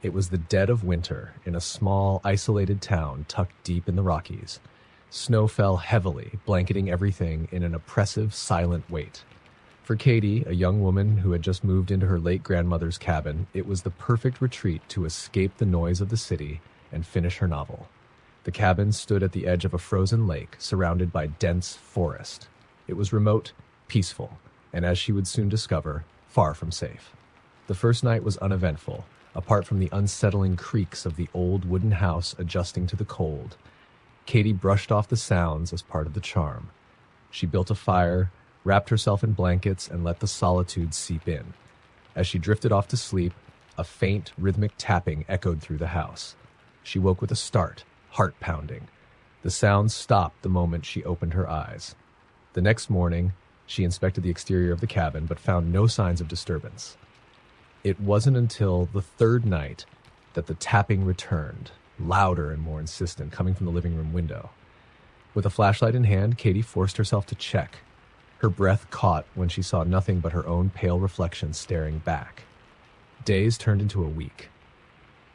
It was the dead of winter in a small, isolated town tucked deep in the Rockies. Snow fell heavily, blanketing everything in an oppressive, silent weight. For Katie, a young woman who had just moved into her late grandmother's cabin, it was the perfect retreat to escape the noise of the city and finish her novel. The cabin stood at the edge of a frozen lake, surrounded by dense forest. It was remote, peaceful, and as she would soon discover, far from safe. The first night was uneventful, apart from the unsettling creaks of the old wooden house adjusting to the cold. Katie brushed off the sounds as part of the charm. She built a fire, wrapped herself in blankets, and let the solitude seep in. As she drifted off to sleep, a faint, rhythmic tapping echoed through the house. She woke with a start, heart pounding. The sound stopped the moment she opened her eyes. The next morning, she inspected the exterior of the cabin, but found no signs of disturbance. It wasn't until the third night that the tapping returned, louder and more insistent, coming from the living room window. With a flashlight in hand, Katie forced herself to check. Her breath caught when she saw nothing but her own pale reflection staring back. Days turned into a week.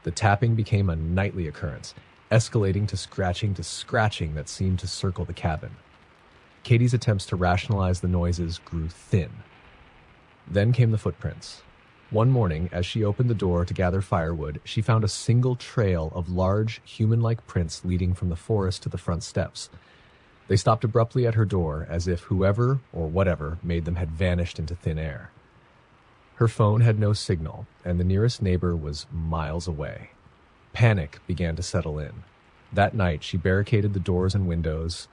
The tapping became a nightly occurrence, escalating to scratching that seemed to circle the cabin. Katie's attempts to rationalize the noises grew thin. Then came the footprints. One morning, as she opened the door to gather firewood, she found a single trail of large, human-like prints leading from the forest to the front steps. They stopped abruptly at her door, as if whoever or whatever made them had vanished into thin air. Her phone had no signal, and the nearest neighbor was miles away. Panic began to settle in. That night, she barricaded the doors and windows,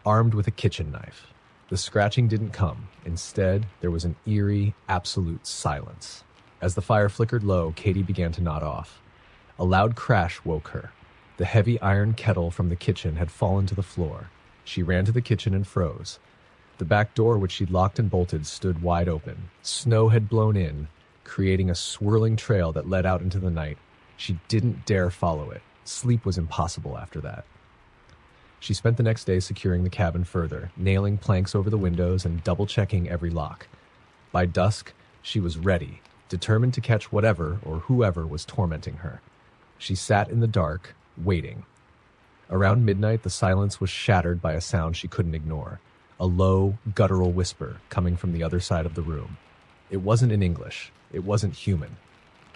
armed with a kitchen knife. The scratching didn't come. Instead, there was an eerie, absolute silence. As the fire flickered low, Katie began to nod off. A loud crash woke her. The heavy iron kettle from the kitchen had fallen to the floor. She ran to the kitchen and froze. The back door, which she'd locked and bolted, stood wide open. Snow had blown in, creating a swirling trail that led out into the night. She didn't dare follow it. Sleep was impossible after that. She spent the next day securing the cabin further, nailing planks over the windows and double-checking every lock. By dusk, she was ready, determined to catch whatever or whoever was tormenting her. She sat in the dark, waiting. Around midnight, the silence was shattered by a sound she couldn't ignore, a low, guttural whisper coming from the other side of the room. It wasn't in English. It wasn't human.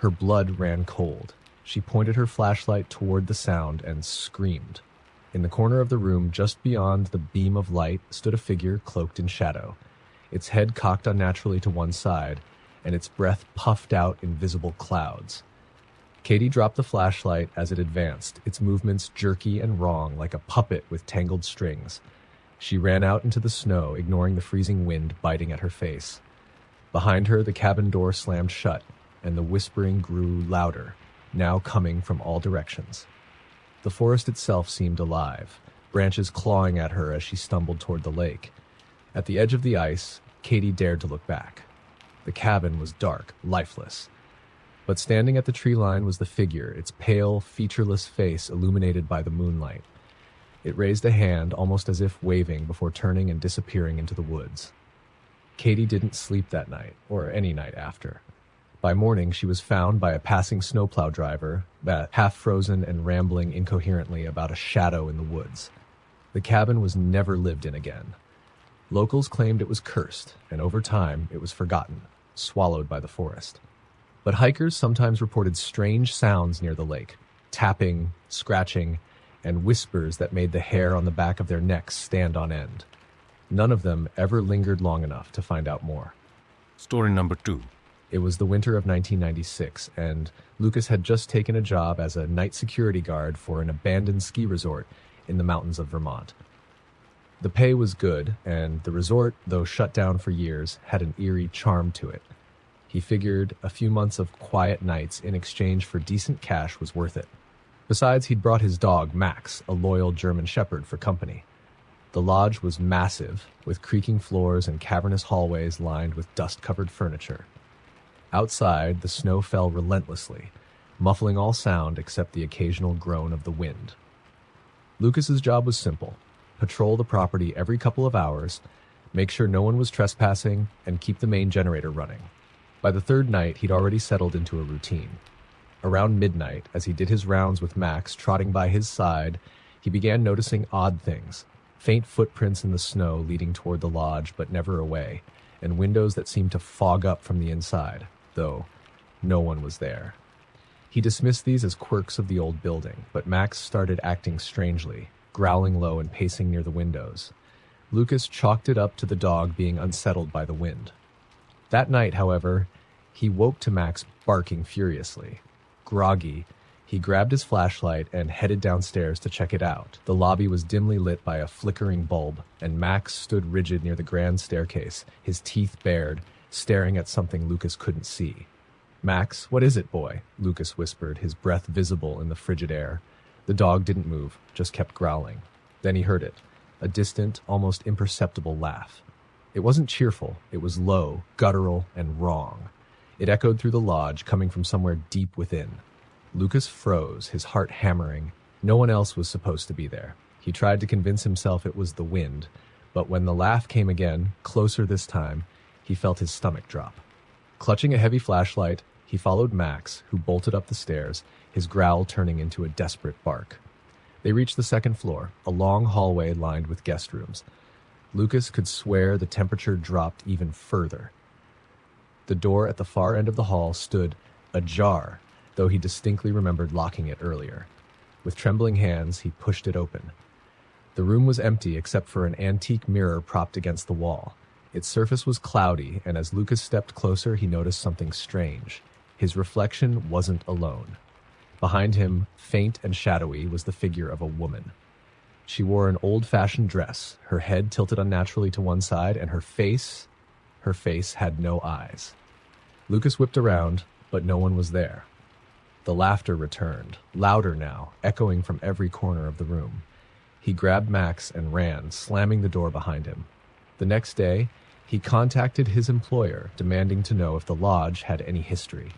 Her blood ran cold. She pointed her flashlight toward the sound and screamed. In the corner of the room, just beyond the beam of light, stood a figure cloaked in shadow, its head cocked unnaturally to one side, and its breath puffed out in visible clouds. Katie dropped the flashlight as it advanced, its movements jerky and wrong like a puppet with tangled strings. She ran out into the snow, ignoring the freezing wind biting at her face. Behind her, the cabin door slammed shut, and the whispering grew louder, now coming from all directions. The forest itself seemed alive, branches clawing at her as she stumbled toward the lake. At the edge of the ice, Katie dared to look back. The cabin was dark, lifeless. But standing at the tree line was the figure, its pale, featureless face illuminated by the moonlight. It raised a hand, almost as if waving, before turning and disappearing into the woods. Katie didn't sleep that night, or any night after. By morning, she was found by a passing snowplow driver, half-frozen and rambling incoherently about a shadow in the woods. The cabin was never lived in again. Locals claimed it was cursed, and over time, it was forgotten, swallowed by the forest. But hikers sometimes reported strange sounds near the lake, tapping, scratching, and whispers that made the hair on the back of their necks stand on end. None of them ever lingered long enough to find out more. Story number 2. It was the winter of 1996, and Lucas had just taken a job as a night security guard for an abandoned ski resort in the mountains of Vermont. The pay was good, and the resort, though shut down for years, had an eerie charm to it. He figured a few months of quiet nights in exchange for decent cash was worth it. Besides, he'd brought his dog, Max, a loyal German shepherd, for company. The lodge was massive, with creaking floors and cavernous hallways lined with dust-covered furniture. Outside, the snow fell relentlessly, muffling all sound except the occasional groan of the wind. Lucas's job was simple: patrol the property every couple of hours, make sure no one was trespassing, and keep the main generator running. By the third night, he'd already settled into a routine. Around midnight, as he did his rounds with Max trotting by his side, he began noticing odd things. Faint footprints in the snow leading toward the lodge but never away, and windows that seemed to fog up from the inside, though no one was there. He dismissed these as quirks of the old building, but Max started acting strangely, growling low and pacing near the windows. Lucas chalked it up to the dog being unsettled by the wind. That night, however, he woke to Max barking furiously. Groggy, he grabbed his flashlight and headed downstairs to check it out. The lobby was dimly lit by a flickering bulb, and Max stood rigid near the grand staircase, his teeth bared, staring at something Lucas couldn't see. "Max, what is it, boy?" Lucas whispered, his breath visible in the frigid air. The dog didn't move, just kept growling. Then he heard it, a distant, almost imperceptible laugh. It wasn't cheerful, it was low, guttural, and wrong. It echoed through the lodge, coming from somewhere deep within. Lucas froze, his heart hammering. No one else was supposed to be there. He tried to convince himself it was the wind, but when the laugh came again, closer this time, he felt his stomach drop. Clutching a heavy flashlight, he followed Max, who bolted up the stairs, his growl turning into a desperate bark. They reached the second floor, a long hallway lined with guest rooms. Lucas could swear the temperature dropped even further. The door at the far end of the hall stood ajar, though he distinctly remembered locking it earlier. With trembling hands, he pushed it open. The room was empty except for an antique mirror propped against the wall. Its surface was cloudy, and as Lucas stepped closer, he noticed something strange. His reflection wasn't alone. Behind him, faint and shadowy, was the figure of a woman. She wore an old-fashioned dress, her head tilted unnaturally to one side, and her face had no eyes. Lucas whipped around, but no one was there. The laughter returned, louder now, echoing from every corner of the room. He grabbed Max and ran, slamming the door behind him. The next day, he contacted his employer, demanding to know if the lodge had any history.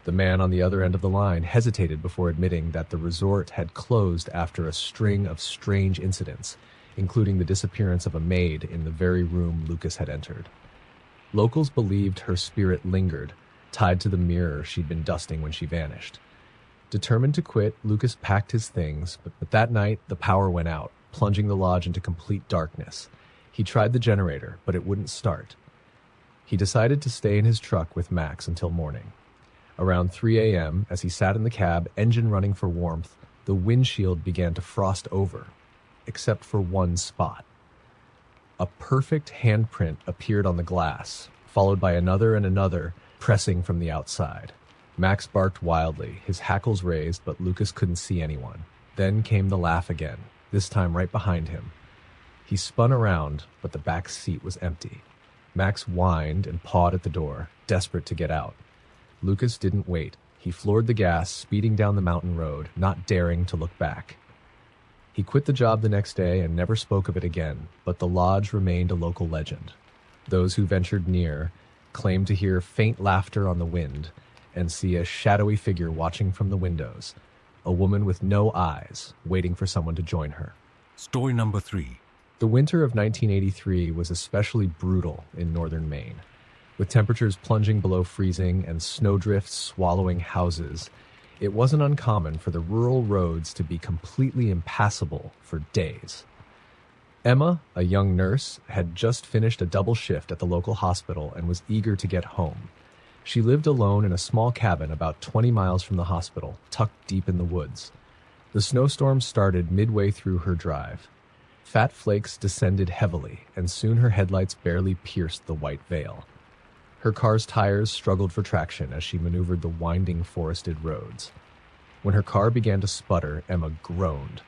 The man on the other end of the line hesitated before admitting that the resort had closed after a string of strange incidents, including the disappearance of a maid in the very room Lucas had entered. Locals believed her spirit lingered, tied to the mirror she'd been dusting when she vanished. Determined to quit, Lucas packed his things, but that night the power went out, plunging the lodge into complete darkness. He tried the generator, but it wouldn't start. He decided to stay in his truck with Max until morning. Around 3 a.m., as he sat in the cab, engine running for warmth, the windshield began to frost over, except for one spot. A perfect handprint appeared on the glass, followed by another and another, pressing from the outside. Max barked wildly, his hackles raised, but Lucas couldn't see anyone. Then came the laugh again, this time right behind him. He spun around, but the back seat was empty. Max whined and pawed at the door, desperate to get out. Lucas didn't wait. He floored the gas, speeding down the mountain road, not daring to look back. He quit the job the next day and never spoke of it again, but the lodge remained a local legend. Those who ventured near claimed to hear faint laughter on the wind and see a shadowy figure watching from the windows, a woman with no eyes, waiting for someone to join her. Story number 3. The winter of 1983 was especially brutal in northern Maine. With temperatures plunging below freezing and snowdrifts swallowing houses, it wasn't uncommon for the rural roads to be completely impassable for days. Emma, a young nurse, had just finished a double shift at the local hospital and was eager to get home. She lived alone in a small cabin about 20 miles from the hospital, tucked deep in the woods. The snowstorm started midway through her drive. Fat flakes descended heavily, and soon her headlights barely pierced the white veil. Her car's tires struggled for traction as she maneuvered the winding forested roads. When her car began to sputter, Emma groaned.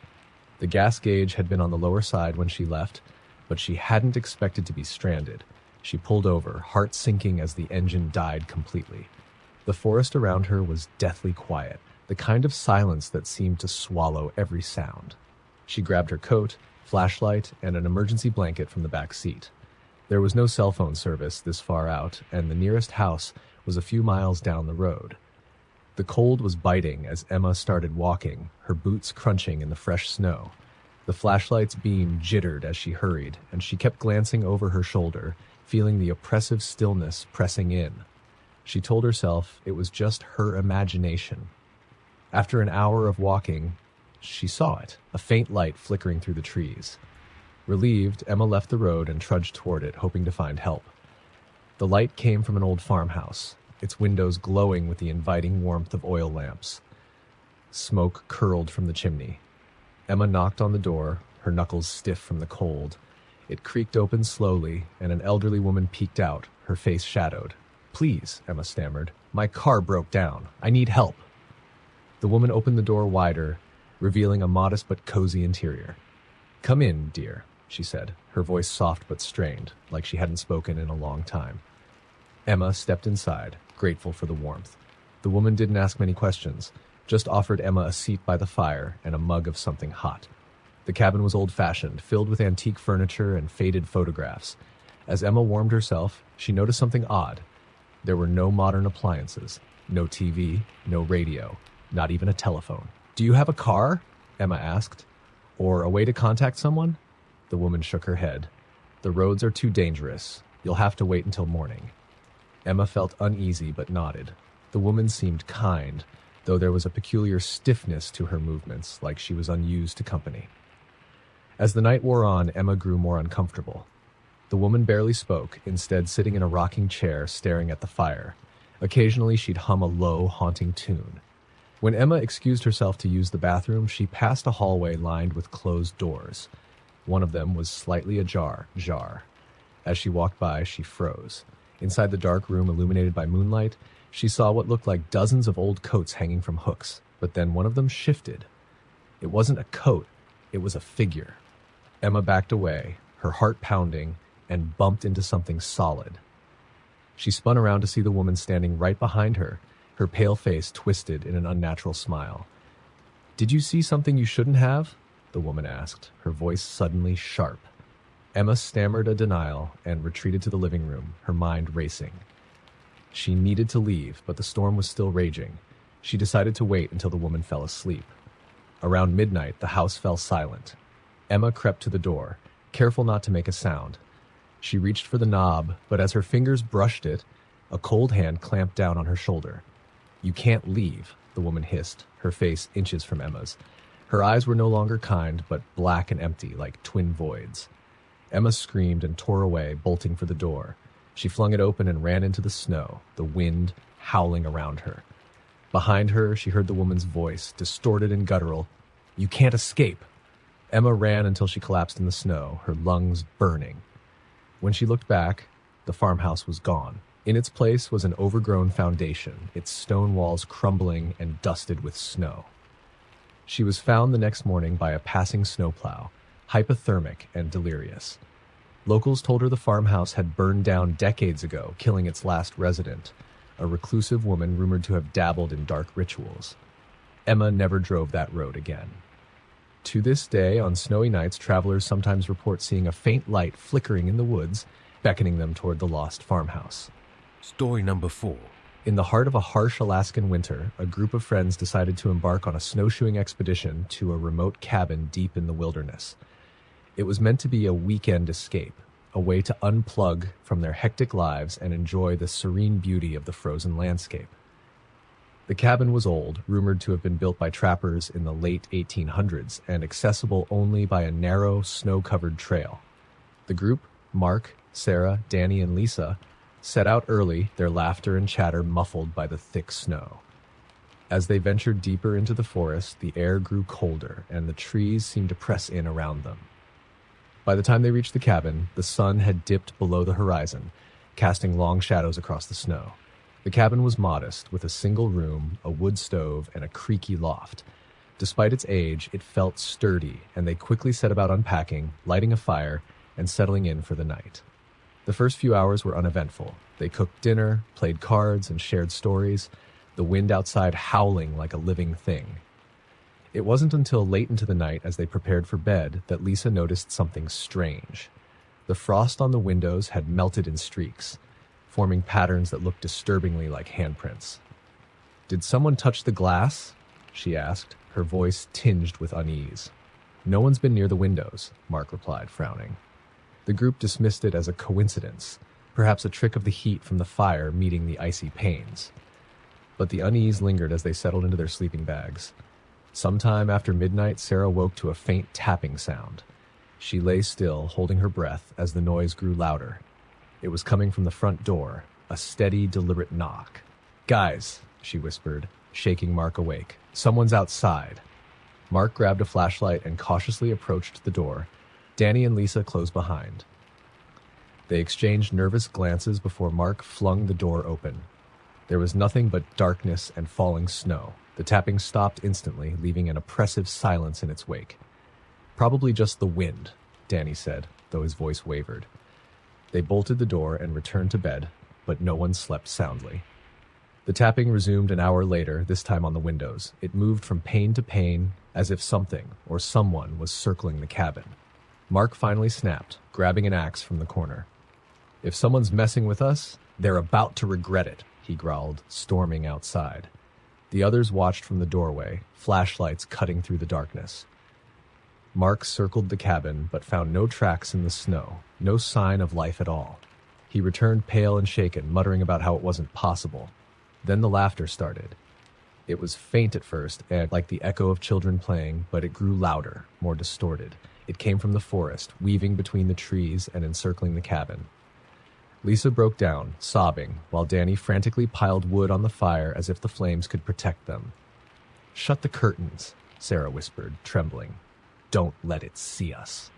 The gas gauge had been on the lower side when she left, but she hadn't expected to be stranded. She pulled over, heart sinking as the engine died completely. The forest around her was deathly quiet, the kind of silence that seemed to swallow every sound. She grabbed her coat, flashlight, and an emergency blanket from the back seat. There was no cell phone service this far out, and the nearest house was a few miles down the road. The cold was biting as Emma started walking, her boots crunching in the fresh snow. The flashlight's beam jittered as she hurried, and she kept glancing over her shoulder, feeling the oppressive stillness pressing in. She told herself it was just her imagination. After an hour of walking, she saw it, a faint light flickering through the trees. Relieved, Emma left the road and trudged toward it, hoping to find help. The light came from an old farmhouse, its windows glowing with the inviting warmth of oil lamps. Smoke curled from the chimney. Emma knocked on the door, her knuckles stiff from the cold. It creaked open slowly, and an elderly woman peeked out, her face shadowed. "Please," Emma stammered. "My car broke down. I need help." The woman opened the door wider, revealing a modest but cozy interior. "Come in, dear," she said, her voice soft but strained, like she hadn't spoken in a long time. Emma stepped inside, grateful for the warmth. The woman didn't ask many questions, just offered Emma a seat by the fire and a mug of something hot. The cabin was old-fashioned, filled with antique furniture and faded photographs. As Emma warmed herself, she noticed something odd. There were no modern appliances, no TV, no radio, not even a telephone. "Do you have a car?" Emma asked. "Or a way to contact someone?" The woman shook her head. "The roads are too dangerous. You'll have to wait until morning." Emma felt uneasy but nodded. The woman seemed kind, though there was a peculiar stiffness to her movements, like she was unused to company. As the night wore on, Emma grew more uncomfortable. The woman barely spoke, instead sitting in a rocking chair staring at the fire. Occasionally she'd hum a low, haunting tune. When Emma excused herself to use the bathroom, she passed a hallway lined with closed doors. One of them was slightly ajar. As she walked by, she froze. Inside the dark room illuminated by moonlight, she saw what looked like dozens of old coats hanging from hooks, but then one of them shifted. It wasn't a coat, it was a figure. Emma backed away, her heart pounding, and bumped into something solid. She spun around to see the woman standing right behind her, her pale face twisted in an unnatural smile. "Did you see something you shouldn't have?" the woman asked, her voice suddenly sharp. Emma stammered a denial and retreated to the living room, her mind racing. She needed to leave, but the storm was still raging. She decided to wait until the woman fell asleep. Around midnight, the house fell silent. Emma crept to the door, careful not to make a sound. She reached for the knob, but as her fingers brushed it, a cold hand clamped down on her shoulder. "You can't leave," the woman hissed, her face inches from Emma's. Her eyes were no longer kind, but black and empty, like twin voids. Emma screamed and tore away, bolting for the door. She flung it open and ran into the snow, the wind howling around her. Behind her, she heard the woman's voice, distorted and guttural. "You can't escape." Emma ran until she collapsed in the snow, her lungs burning. When she looked back, the farmhouse was gone. In its place was an overgrown foundation, its stone walls crumbling and dusted with snow. She was found the next morning by a passing snowplow, hypothermic and delirious. Locals told her the farmhouse had burned down decades ago, killing its last resident, a reclusive woman rumored to have dabbled in dark rituals. Emma never drove that road again. To this day, on snowy nights, travelers sometimes report seeing a faint light flickering in the woods, beckoning them toward the lost farmhouse. Story number 4. In the heart of a harsh Alaskan winter, a group of friends decided to embark on a snowshoeing expedition to a remote cabin deep in the wilderness. It was meant to be a weekend escape, a way to unplug from their hectic lives and enjoy the serene beauty of the frozen landscape. The cabin was old, rumored to have been built by trappers in the late 1800s, and accessible only by a narrow, snow-covered trail. The group, Mark, Sarah, Danny, and Lisa, set out early, their laughter and chatter muffled by the thick snow. As they ventured deeper into the forest, the air grew colder, and the trees seemed to press in around them. By the time they reached the cabin, the sun had dipped below the horizon, casting long shadows across the snow. The cabin was modest, with a single room, a wood stove, and a creaky loft. Despite its age, it felt sturdy, and they quickly set about unpacking, lighting a fire, and settling in for the night. The first few hours were uneventful. They cooked dinner, played cards, and shared stories, the wind outside howling like a living thing. It wasn't until late into the night, as they prepared for bed, that Lisa noticed something strange. The frost on the windows had melted in streaks, forming patterns that looked disturbingly like handprints. "Did someone touch the glass?" she asked, her voice tinged with unease. "No one's been near the windows," Mark replied, frowning. The group dismissed it as a coincidence. perhaps a trick of the heat from the fire meeting the icy panes. But the unease lingered as they settled into their sleeping bags. Sometime after midnight, Sarah woke to a faint tapping sound. She lay still, holding her breath as the noise grew louder. It was coming from the front door, a steady, deliberate knock. "Guys," she whispered, shaking Mark awake. "Someone's outside." Mark grabbed a flashlight and cautiously approached the door. Danny and Lisa closed behind. They exchanged nervous glances before Mark flung the door open. There was nothing but darkness and falling snow. The tapping stopped instantly, leaving an oppressive silence in its wake. "Probably just the wind," Danny said, though his voice wavered. They bolted the door and returned to bed, but no one slept soundly. The tapping resumed an hour later, this time on the windows. It moved from pane to pane, as if something or someone was circling the cabin. Mark finally snapped, grabbing an axe from the corner. "If someone's messing with us, they're about to regret it," he growled, storming outside. The others watched from the doorway, flashlights cutting through the darkness. Mark circled the cabin, but found no tracks in the snow, no sign of life at all. He returned pale and shaken, muttering about how it wasn't possible. Then the laughter started. It was faint at first, and like the echo of children playing, but it grew louder, more distorted. It came from the forest, weaving between the trees and encircling the cabin. Lisa broke down, sobbing, while Danny frantically piled wood on the fire as if the flames could protect them. "Shut the curtains," Sarah whispered, trembling. "Don't let it see us."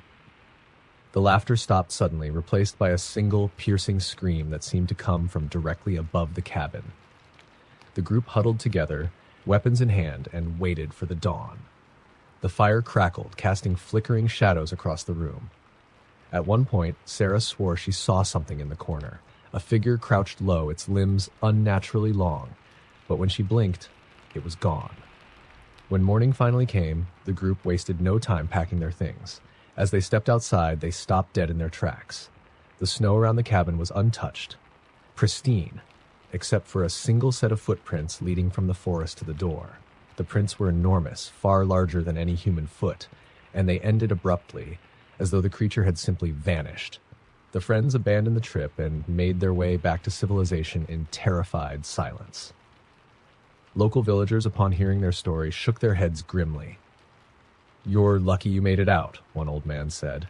The laughter stopped suddenly, replaced by a single, piercing scream that seemed to come from directly above the cabin. The group huddled together, weapons in hand, and waited for the dawn. The fire crackled, casting flickering shadows across the room. At one point, Sarah swore she saw something in the corner, a figure crouched low, its limbs unnaturally long, but when she blinked, it was gone. When morning finally came, the group wasted no time packing their things. As they stepped outside, they stopped dead in their tracks. The snow around the cabin was untouched, pristine, except for a single set of footprints leading from the forest to the door. The prints were enormous, far larger than any human foot, and they ended abruptly, as though the creature had simply vanished. The friends abandoned the trip and made their way back to civilization in terrified silence. Local villagers, upon hearing their story, shook their heads grimly. "You're lucky you made it out," one old man said.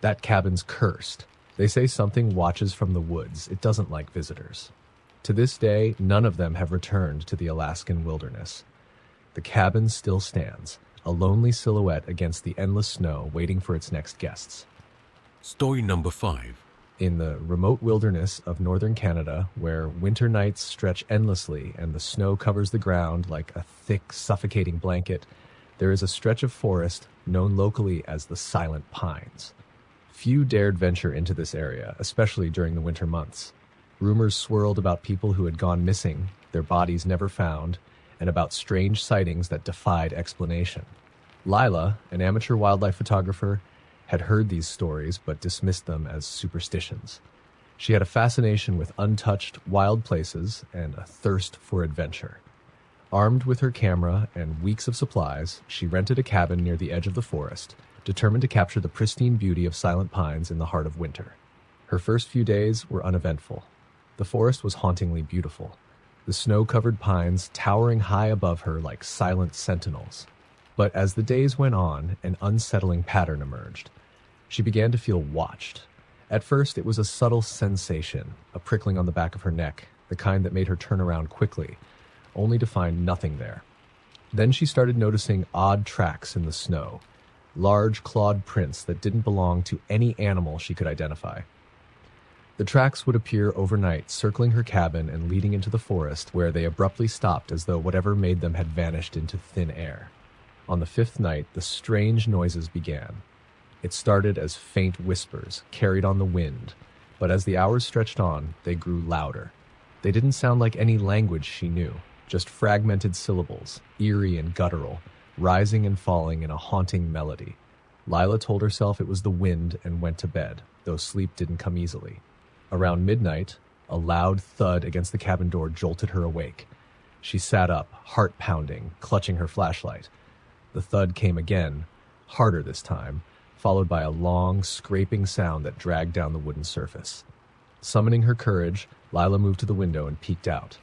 "That cabin's cursed. They say something watches from the woods. It doesn't like visitors." To this day, none of them have returned to the Alaskan wilderness. The cabin still stands, a lonely silhouette against the endless snow, waiting for its next guests. Story number 5. In the remote wilderness of northern Canada, where winter nights stretch endlessly and the snow covers the ground like a thick, suffocating blanket, there is a stretch of forest known locally as the Silent Pines. Few dared venture into this area, especially during the winter months. Rumors swirled about people who had gone missing, their bodies never found, and about strange sightings that defied explanation. Lila, an amateur wildlife photographer, had heard these stories but dismissed them as superstitions. She had a fascination with untouched, wild places and a thirst for adventure. Armed with her camera and weeks of supplies, she rented a cabin near the edge of the forest, determined to capture the pristine beauty of Silent Pines in the heart of winter. Her first few days were uneventful. The forest was hauntingly beautiful, the snow-covered pines towering high above her like silent sentinels. But as the days went on, an unsettling pattern emerged. She began to feel watched. At first, it was a subtle sensation, a prickling on the back of her neck, the kind that made her turn around quickly, only to find nothing there. Then she started noticing odd tracks in the snow, large clawed prints that didn't belong to any animal she could identify. The tracks would appear overnight, circling her cabin and leading into the forest, where they abruptly stopped as though whatever made them had vanished into thin air. On the 5th night, the strange noises began. It started as faint whispers, carried on the wind, but as the hours stretched on, they grew louder. They didn't sound like any language she knew, just fragmented syllables, eerie and guttural, rising and falling in a haunting melody. Lila told herself it was the wind and went to bed, though sleep didn't come easily. Around midnight, a loud thud against the cabin door jolted her awake. She sat up, heart pounding, clutching her flashlight. The thud came again, harder this time, followed by a long, scraping sound that dragged down the wooden surface. Summoning her courage, Lila moved to the window and peeked out.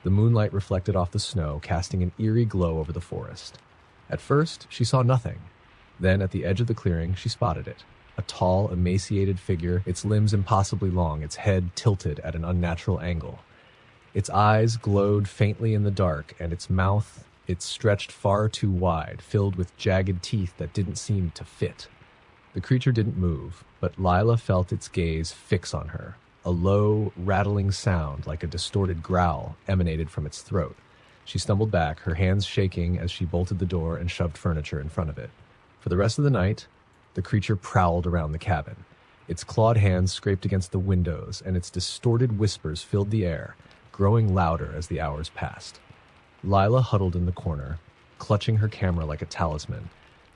The moonlight reflected off the snow, casting an eerie glow over the forest. At first, she saw nothing. Then, at the edge of the clearing, she spotted it. A tall, emaciated figure, its limbs impossibly long, its head tilted at an unnatural angle. Its eyes glowed faintly in the dark, and its mouth, it stretched far too wide, filled with jagged teeth that didn't seem to fit. The creature didn't move, but Lila felt its gaze fix on her. A low, rattling sound, like a distorted growl, emanated from its throat. She stumbled back, her hands shaking as she bolted the door and shoved furniture in front of it. For the rest of the night, the creature prowled around the cabin. Its clawed hands scraped against the windows, and its distorted whispers filled the air, growing louder as the hours passed. Lila huddled in the corner, clutching her camera like a talisman,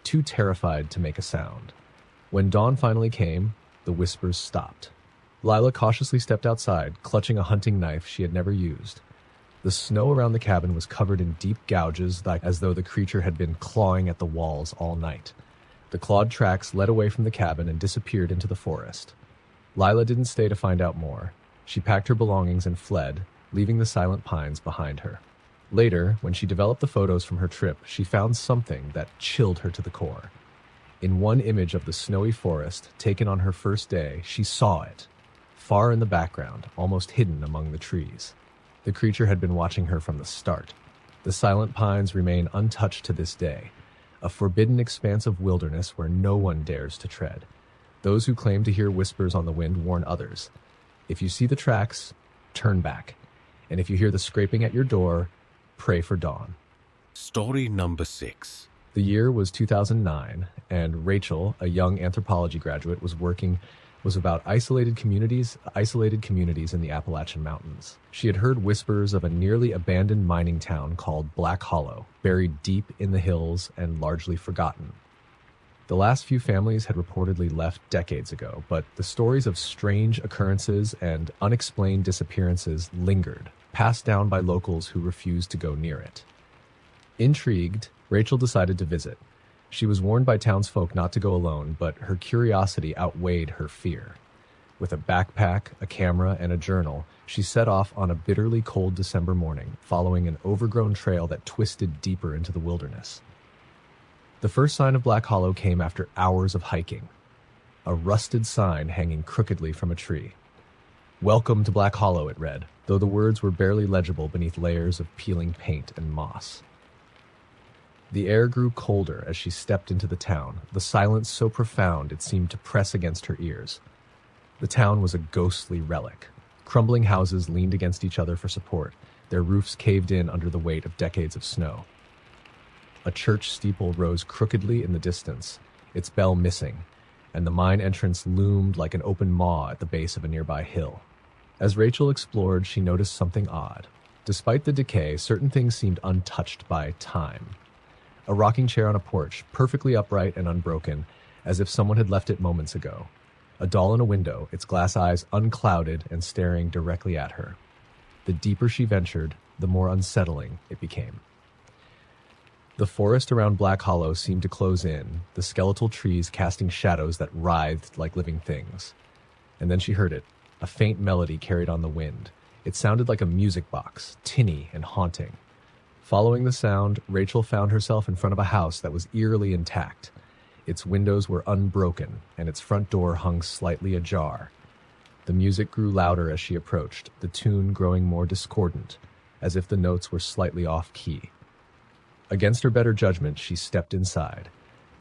too terrified to make a sound. When dawn finally came, the whispers stopped. Lila cautiously stepped outside, clutching a hunting knife she had never used. The snow around the cabin was covered in deep gouges, as though the creature had been clawing at the walls all night. The clawed tracks led away from the cabin and disappeared into the forest. Lila didn't stay to find out more. She packed her belongings and fled, leaving the silent pines behind her. Later, when she developed the photos from her trip, she found something that chilled her to the core. In one image of the snowy forest, taken on her first day, she saw it, far in the background, almost hidden among the trees. The creature had been watching her from the start. The silent pines remain untouched to this day, a forbidden expanse of wilderness where no one dares to tread. Those who claim to hear whispers on the wind warn others. If you see the tracks, turn back. And if you hear the scraping at your door, pray for dawn. Story number 6. The year was 2009, and Rachel, a young anthropology graduate, was about isolated communities in the Appalachian Mountains. She had heard whispers of a nearly abandoned mining town called Black Hollow, buried deep in the hills and largely forgotten. The last few families had reportedly left decades ago, but the stories of strange occurrences and unexplained disappearances lingered, passed down by locals who refused to go near it. Intrigued, Rachel decided to visit. She was warned by townsfolk not to go alone, but her curiosity outweighed her fear. With a backpack, a camera, and a journal, she set off on a bitterly cold December morning, following an overgrown trail that twisted deeper into the wilderness. The first sign of Black Hollow came after hours of hiking. A rusted sign hanging crookedly from a tree. "Welcome to Black Hollow," it read, though the words were barely legible beneath layers of peeling paint and moss. The air grew colder as she stepped into the town, the silence so profound it seemed to press against her ears. The town was a ghostly relic. Crumbling houses leaned against each other for support, their roofs caved in under the weight of decades of snow. A church steeple rose crookedly in the distance, its bell missing, and the mine entrance loomed like an open maw at the base of a nearby hill. As Rachel explored, she noticed something odd. Despite the decay, certain things seemed untouched by time. A rocking chair on a porch, perfectly upright and unbroken, as if someone had left it moments ago. A doll in a window, its glass eyes unclouded and staring directly at her. The deeper she ventured, the more unsettling it became. The forest around Black Hollow seemed to close in, the skeletal trees casting shadows that writhed like living things. And then she heard it, a faint melody carried on the wind. It sounded like a music box, tinny and haunting. Following the sound, Rachel found herself in front of a house that was eerily intact. Its windows were unbroken, and its front door hung slightly ajar. The music grew louder as she approached, the tune growing more discordant, as if the notes were slightly off-key. Against her better judgment, she stepped inside.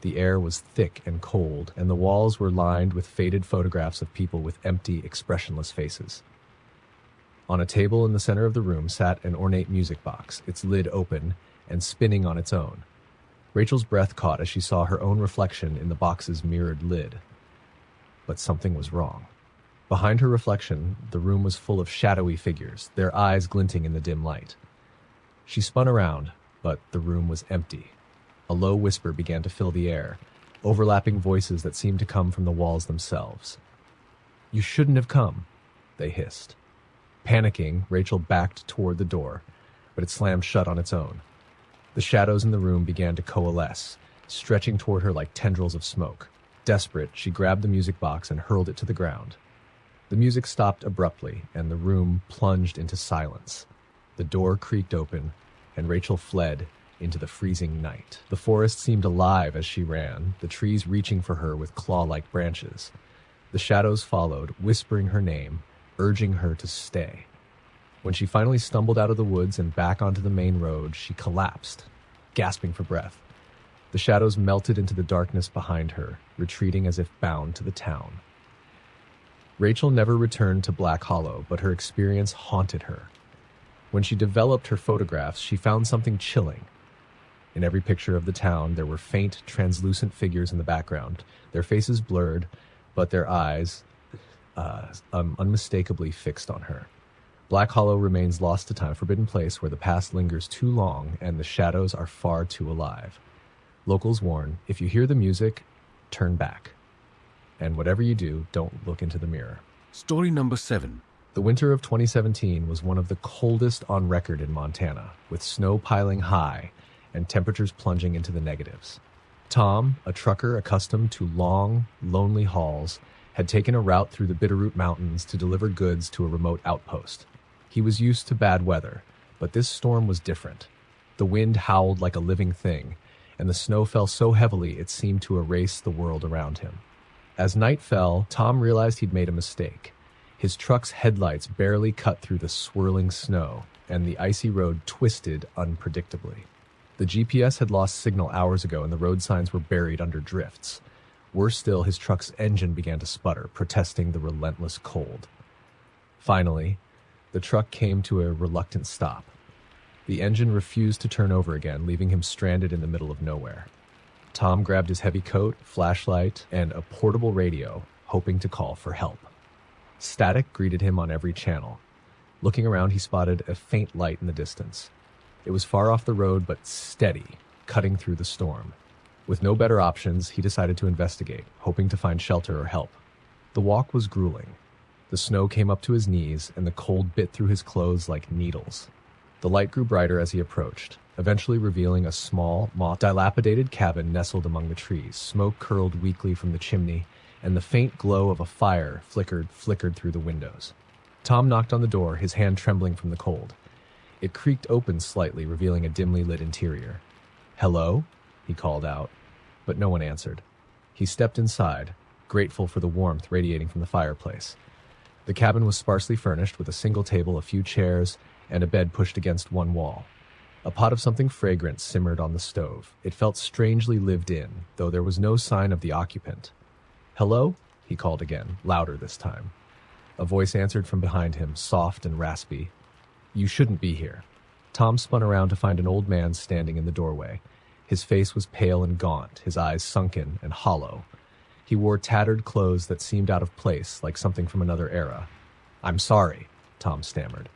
The air was thick and cold, and the walls were lined with faded photographs of people with empty, expressionless faces. On a table in the center of the room sat an ornate music box, its lid open and spinning on its own. Rachel's breath caught as she saw her own reflection in the box's mirrored lid. But something was wrong. Behind her reflection, the room was full of shadowy figures, their eyes glinting in the dim light. She spun around, but the room was empty. A low whisper began to fill the air, overlapping voices that seemed to come from the walls themselves. "You shouldn't have come," they hissed. Panicking, Rachel backed toward the door, but it slammed shut on its own. The shadows in the room began to coalesce, stretching toward her like tendrils of smoke. Desperate, she grabbed the music box and hurled it to the ground. The music stopped abruptly, and the room plunged into silence. The door creaked open, and Rachel fled into the freezing night. The forest seemed alive as she ran, the trees reaching for her with claw-like branches. The shadows followed, whispering her name, urging her to stay. When she finally stumbled out of the woods and back onto the main road, she collapsed, gasping for breath. The shadows melted into the darkness behind her, retreating as if bound to the town. Rachel never returned to Black Hollow, but her experience haunted her. When she developed her photographs, she found something chilling. In every picture of the town, there were faint, translucent figures in the background, their faces blurred, but their eyes unmistakably fixed on her. Black Hollow remains lost to time, a forbidden place where the past lingers too long and the shadows are far too alive. Locals warn, if you hear the music, turn back. And whatever you do, don't look into the mirror. Story number 7. The winter of 2017 was one of the coldest on record in Montana, with snow piling high and temperatures plunging into the negatives. Tom, a trucker accustomed to long, lonely hauls, had taken a route through the Bitterroot Mountains to deliver goods to a remote outpost. He was used to bad weather, but this storm was different. The wind howled like a living thing, and the snow fell so heavily it seemed to erase the world around him. As night fell, Tom realized he'd made a mistake. His truck's headlights barely cut through the swirling snow, and the icy road twisted unpredictably. The GPS had lost signal hours ago, and the road signs were buried under drifts. Worse still, his truck's engine began to sputter, protesting the relentless cold. Finally, the truck came to a reluctant stop. The engine refused to turn over again, leaving him stranded in the middle of nowhere. Tom grabbed his heavy coat, flashlight, and a portable radio, hoping to call for help. Static greeted him on every channel. Looking around, he spotted a faint light in the distance. It was far off the road, but steady, cutting through the storm. With no better options, he decided to investigate, hoping to find shelter or help. The walk was grueling. The snow came up to his knees, and the cold bit through his clothes like needles. The light grew brighter as he approached, eventually revealing a small, dilapidated cabin nestled among the trees. Smoke curled weakly from the chimney, and the faint glow of a fire flickered through the windows. Tom knocked on the door, his hand trembling from the cold. It creaked open slightly, revealing a dimly lit interior. "Hello?" he called out, but no one answered. He stepped inside, grateful for the warmth radiating from the fireplace. The cabin was sparsely furnished, with a single table, a few chairs, and a bed pushed against one wall. A pot of something fragrant simmered on the stove. It felt strangely lived in, though there was no sign of the occupant. "Hello?" he called again, louder this time. A voice answered from behind him, soft and raspy. "You shouldn't be here." Tom spun around to find an old man standing in the doorway. His face was pale and gaunt, his eyes sunken and hollow. He wore tattered clothes that seemed out of place, like something from another era. "I'm sorry," Tom stammered.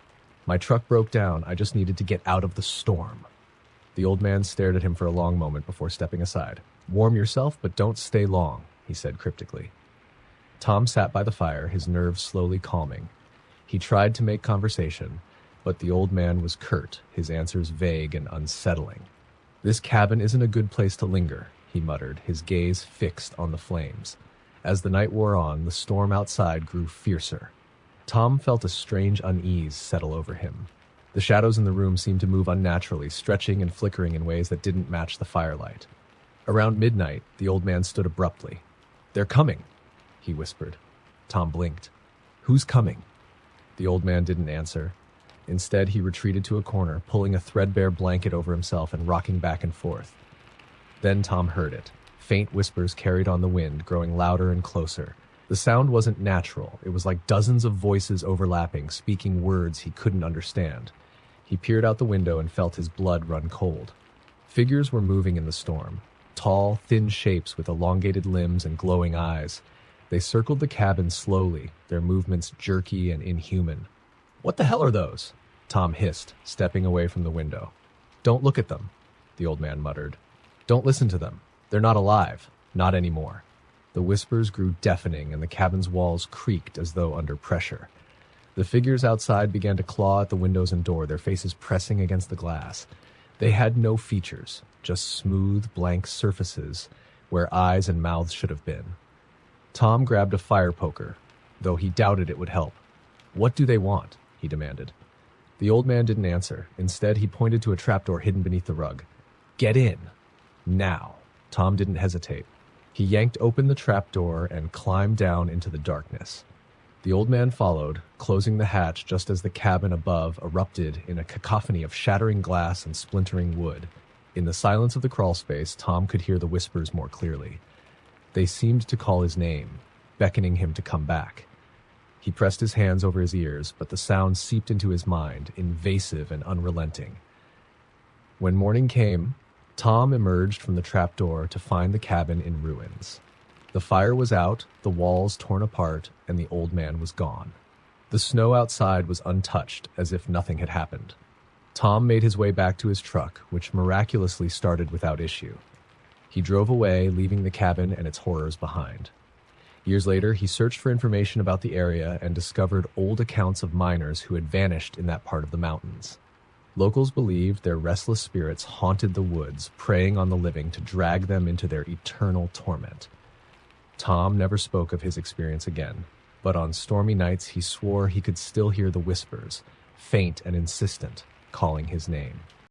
"My truck broke down. I just needed to get out of the storm." The old man stared at him for a long moment before stepping aside. "Warm yourself, but don't stay long," he said cryptically. Tom sat by the fire, his nerves slowly calming. He tried to make conversation, but the old man was curt, his answers vague and unsettling. "This cabin isn't a good place to linger," he muttered, his gaze fixed on the flames. As the night wore on, the storm outside grew fiercer. Tom felt a strange unease settle over him. The shadows in the room seemed to move unnaturally, stretching and flickering in ways that didn't match the firelight. Around midnight, the old man stood abruptly. "They're coming," he whispered. Tom blinked. "Who's coming?" The old man didn't answer. Instead, he retreated to a corner, pulling a threadbare blanket over himself and rocking back and forth. Then Tom heard it. Faint whispers carried on the wind, growing louder and closer. The sound wasn't natural. It was like dozens of voices overlapping, speaking words he couldn't understand. He peered out the window and felt his blood run cold. Figures were moving in the storm. Tall, thin shapes with elongated limbs and glowing eyes. They circled the cabin slowly, their movements jerky and inhuman. "What the hell are those?" Tom hissed, stepping away from the window. "Don't look at them," the old man muttered. "Don't listen to them. They're not alive. Not anymore." The whispers grew deafening, and the cabin's walls creaked as though under pressure. The figures outside began to claw at the windows and door, their faces pressing against the glass. They had no features, just smooth, blank surfaces where eyes and mouths should have been. Tom grabbed a fire poker. though he doubted it would help. "What do they want?" he demanded. The old man didn't answer. Instead, he pointed to a trapdoor hidden beneath the rug. "Get in. Now." Tom didn't hesitate. He yanked open the trapdoor and climbed down into the darkness. The old man followed, closing the hatch just as the cabin above erupted in a cacophony of shattering glass and splintering wood. In the silence of the crawlspace, Tom could hear the whispers more clearly. They seemed to call his name, beckoning him to come back. He pressed his hands over his ears, but the sound seeped into his mind, invasive and unrelenting. When morning came, Tom emerged from the trapdoor to find the cabin in ruins. The fire was out, the walls torn apart, and the old man was gone. The snow outside was untouched, as if nothing had happened. Tom made his way back to his truck, which miraculously started without issue. He drove away, leaving the cabin and its horrors behind. Years later, he searched for information about the area and discovered old accounts of miners who had vanished in that part of the mountains. Locals believed their restless spirits haunted the woods, preying on the living to drag them into their eternal torment. Tom never spoke of his experience again, but on stormy nights he swore he could still hear the whispers, faint and insistent, calling his name.